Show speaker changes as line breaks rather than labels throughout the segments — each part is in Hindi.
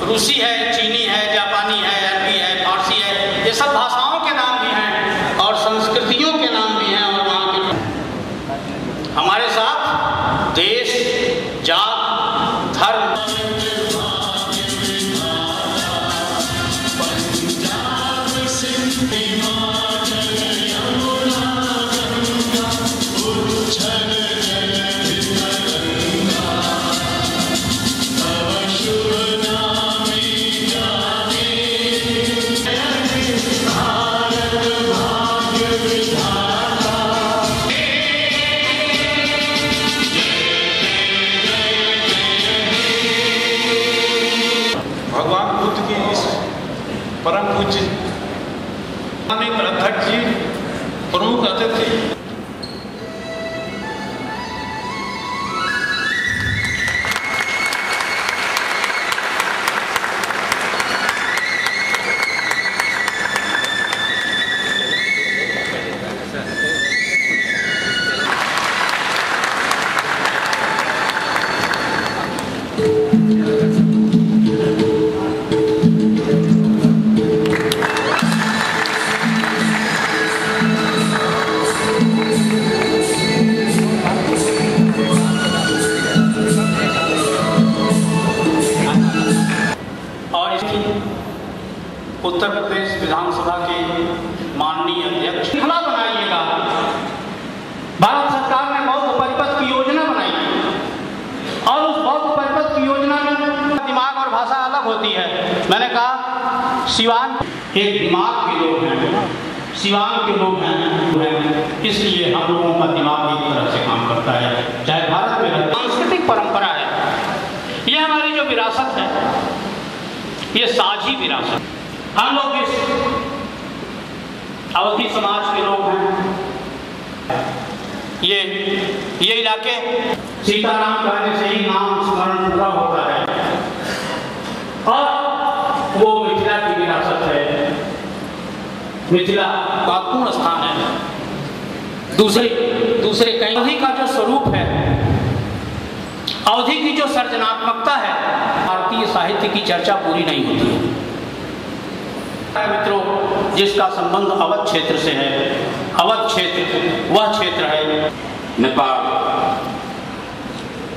रूसी है, चीनी है, जापानी है, अरबी है, फारसी है, ये सब भाषाओं के नाम भी हैं और संस्कृतियों के नाम भी हैं। और वहाँ के हमारे साथ देश, जात, धर्म,
परम पूज्य अध्यक्ष जी, प्रमुख अतिथि,
उत्तर प्रदेश विधानसभा के माननीय अध्यक्ष खला बनाइएगा। भारत सरकार ने बौद्ध परिपथ की योजना बनाई और उस बौद्ध परिपथ की योजना में दिमाग और भाषा अलग होती है। मैंने कहा सिवान एक दिमाग के लोग हैं, सिवान के लोग हैं, इसलिए हम लोगों का दिमाग एक तरह से काम करता है। चाहे भारत में सांस्कृतिक परंपरा है, ये हमारी जो विरासत है, ये साझी विरासत। हम लोग इस अवधी समाज के लोग हैं। ये इलाके सीताराम कहने से ही नाम स्मरण पूरा होता है और वो मिथिला की विरासत है। मिथिला महत्वपूर्ण स्थान है। दूसरे कहीं अवधी का जो स्वरूप है, अवधी की जो सर्जनात्मकता है, भारतीय साहित्य की चर्चा पूरी नहीं होती है। मित्रों, जिसका संबंध अवध क्षेत्र से है, अवध क्षेत्र वह क्षेत्र है
नेपाल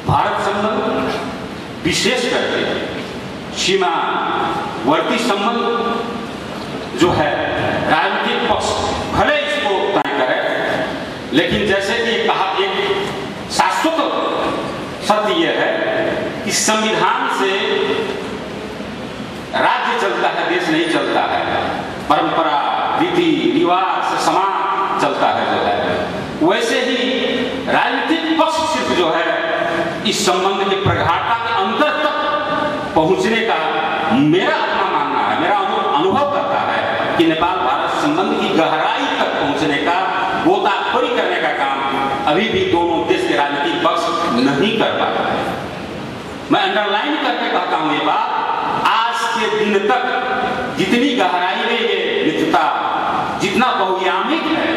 भारत संबंध, विशेष करके सीमावर्ती संबंध जो है, राजनीतिक पक्ष भले इसको तय करे, लेकिन जैसे कि कहा, एक शाश्वत सत्य यह है कि संविधान से राज्य चलता है, देश नहीं चलता है। परंपरा, रीति रिवाज से समाज चलता है जो है, वैसे ही राजनीतिक पक्ष सिर्फ जो है इस संबंध की प्रगाढ़ता के अंदर तक पहुंचने का मेरा अपना मानना है, मेरा अनुभव करता है कि नेपाल भारत संबंध की गहराई तक पहुंचने का, गोताखोरी करने का काम अभी भी दोनों देश के राजनीतिक पक्ष नहीं कर पाता है। मैं अंडरलाइन करके कहता हूं ये बात, आज के दिन तक जितनी गहराई में ये मित्रता, जितना बहुआयामिक है,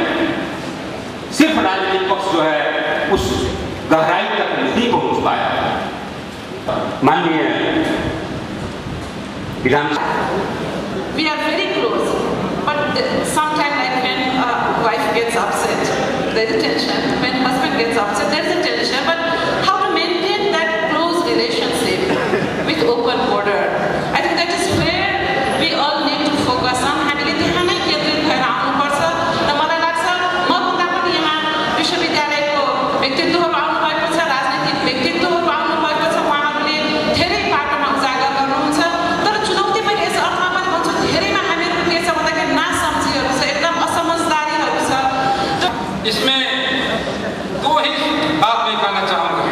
सिर्फ राजनीतिक पक्ष जो है उस गहराई तक नहीं पहुंच पाया। माननीय विधानसभा,
we are very close, but sometimes like when wife gets upset, there is tension. When husband gets upset, there is a tension. But how to maintain that close relationship with open border? I think that is where we all need to focus on. हामीले त्यहाँ नै केन्द्रित भएर आउनुपर्छ र मलाई लाग्छ मभन्दा पनि यहाँ विश्वविद्यालयको व्यक्तित्वहरू आउनुभएको छ, राजनीतिक व्यक्तित्वहरू आउनुभएको छ, उहाँहरूले धेरै बाटोमा उजागर गर्नुहुन्छ। तर चुनौती पनि यस अर्थमा पनि भन्छु, धेरैमा हामीहरू के छ भन्दाखेरि नासमझीहरू छ, एकदम असमझदारीहरू छ।
इसमें दो ही बात मैं कहना चाहूँगा।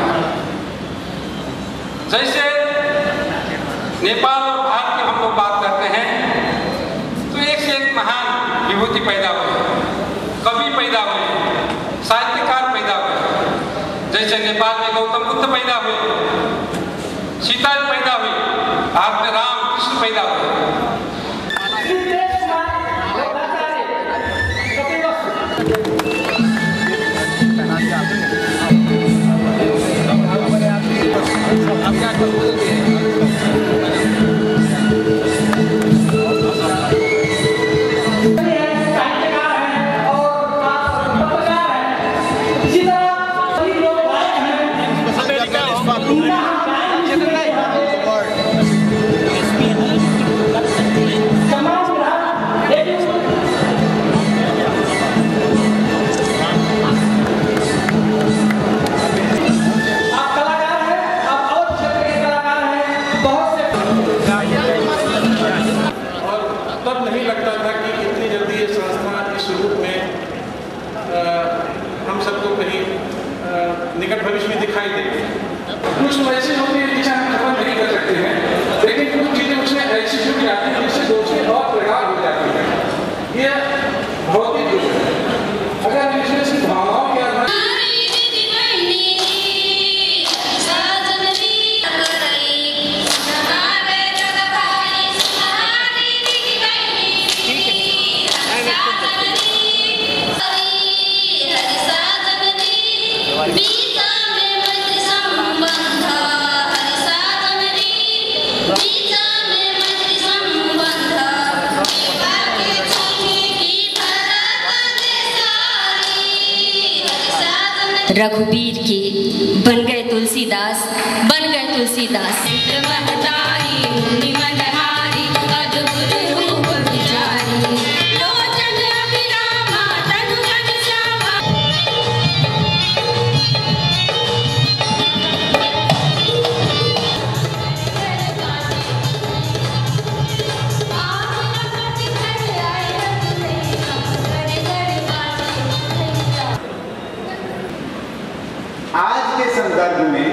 जैसे नेपाल और भारत की हम लोग बात करते हैं तो एक से एक महान विभूति पैदा हुए, कवि पैदा हुए, साहित्यकार पैदा हुए। जैसे नेपाल में गौतम बुद्ध पैदा हुए, सीता पैदा हुई, भारत में राम कृष्ण पैदा हुए।
अब क्या और तब नहीं लगता था कि इतनी जल्दी ये संस्था इस रूप में हम सबको कहीं निकट भविष्य में दिखाई देगी। कुछ ऐसी होती है जिसे हम खत्म नहीं कर सकते हैं, लेकिन कुछ चीज़ें उसमें ऐसी जुड़ जाती हैं जिससे दोस्ती और प्रगाढ़ हो जाती है। ये भौतिक दुख है। अगर हम इसमें सिर्फ भावनाओं के आधार
रघुबीर के बन गए तुलसीदास, बन गए तुलसीदास। मनधारी मुनि मनहारी अद्भुत रूप विचारी, लोचन अभिरामा तनु घनश्यामा।
आज के संदर्भ में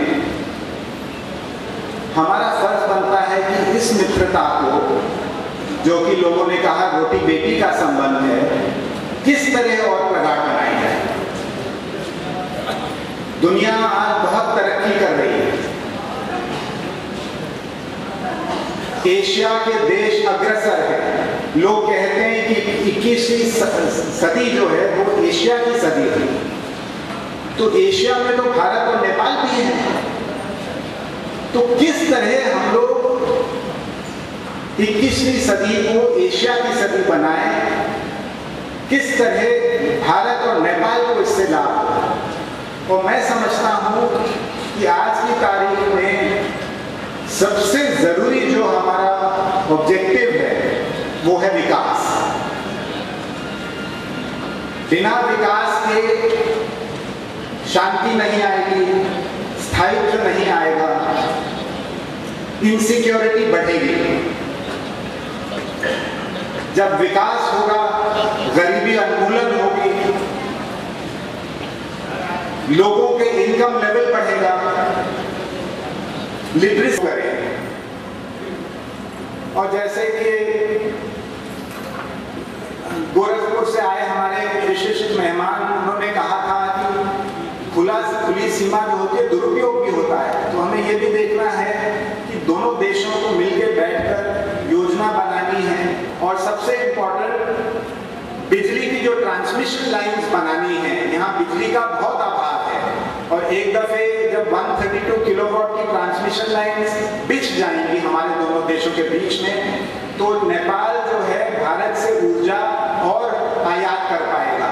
हमारा फर्ज बनता है कि इस मित्रता को, जो कि लोगों ने कहा रोटी बेटी का संबंध है, किस तरह और प्रगाढ़ बनाई जाए। दुनिया आज बहुत तरक्की कर रही है। एशिया के देश अग्रसर है। लोग कहते हैं कि 21वीं सदी जो है वो एशिया की सदी है। तो एशिया में तो भारत और नेपाल भी है। तो किस तरह हम लोग 21वीं सदी को एशिया की सदी बनाएं, किस तरह भारत और नेपाल को इससे लाभ हो। और मैं समझता हूं कि आज की तारीख में सबसे जरूरी जो हमारा ऑब्जेक्टिव है वो है विकास। बिना विकास के शांति नहीं आएगी, स्थायित्व नहीं आएगा, इनसिक्योरिटी बढ़ेगी। जब विकास होगा, गरीबी उन्मूलन होगी, लोगों के इनकम लेवल बढ़ेगा, लिटरेसी बढ़ेगी। और जैसे कि गोरखपुर से आए हमारे विशिष्ट मेहमान, उन्होंने कहा था कि खुली सीमा जो होती है दुरुपयोग भी होता है। तो हमें ये भी देखना है कि दोनों देशों को मिलकर बैठकर योजना बनानी है। और सबसे इम्पोर्टेंट, बिजली की जो ट्रांसमिशन लाइंस बनानी है। यहाँ बिजली का बहुत अभाव है और एक दफे जब 132 किलोवाट की ट्रांसमिशन लाइंस बिछ जाएंगी हमारे दोनों देशों के बीच में, तो नेपाल जो है भारत से ऊर्जा और आयात कर पाएगा।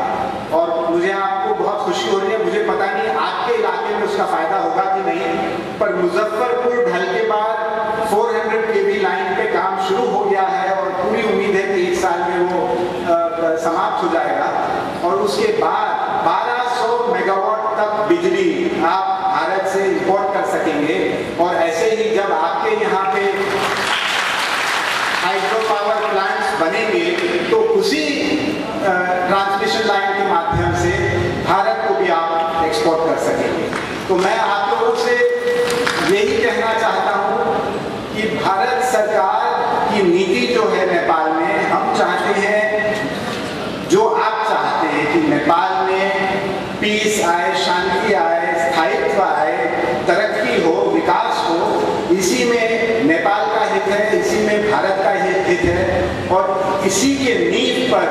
और मुझे आपको बहुत खुशी हो रही है, मुझे पता नहीं आपके इलाके में उसका फायदा होगा कि नहीं, पर मुजफ्फरपुर ढल के बाद 400 kV लाइन पे काम शुरू हो गया है और पूरी उम्मीद है कि 1 साल में वो समाप्त हो जाएगा। और उसके बाद 1200 मेगावाट तक बिजली आप भारत से इंपोर्ट कर सकेंगे। और ऐसे ही जब आपके यहाँ पे हाइड्रो पावर प्लांट्स बनेंगे तो उसी ट्रांसमिशन लाइन के माध्यम से भारत को भी आप एक्सपोर्ट कर सकेंगे। तो मैं आप लोगों से यही कहना चाहता हूँ कि भारत सरकार की नीति जो है नेपाल में, हम चाहते हैं जो आप चाहते हैं कि नेपाल में पीस आए, शांति आए, स्थायित्व आए, तरक्की हो, विकास हो, इसी में नेपाल का हित है, इसी में भारत का हित है। और इसी के नींव पर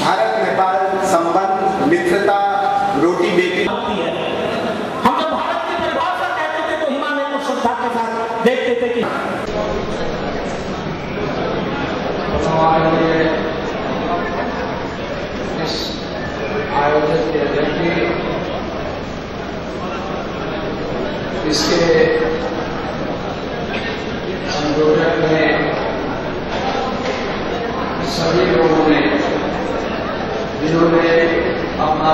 भारत नेपाल संबंध, मित्रता, रोटी बेटी।
हम जब भारत की परिभाषा कहते थे तो हिमालय को श्रद्धा के साथ देखते थे कि
इस आयोजन के अध्यक्ष, इसके संयोजक में सभी लोगों ने, जिन्होंने अपना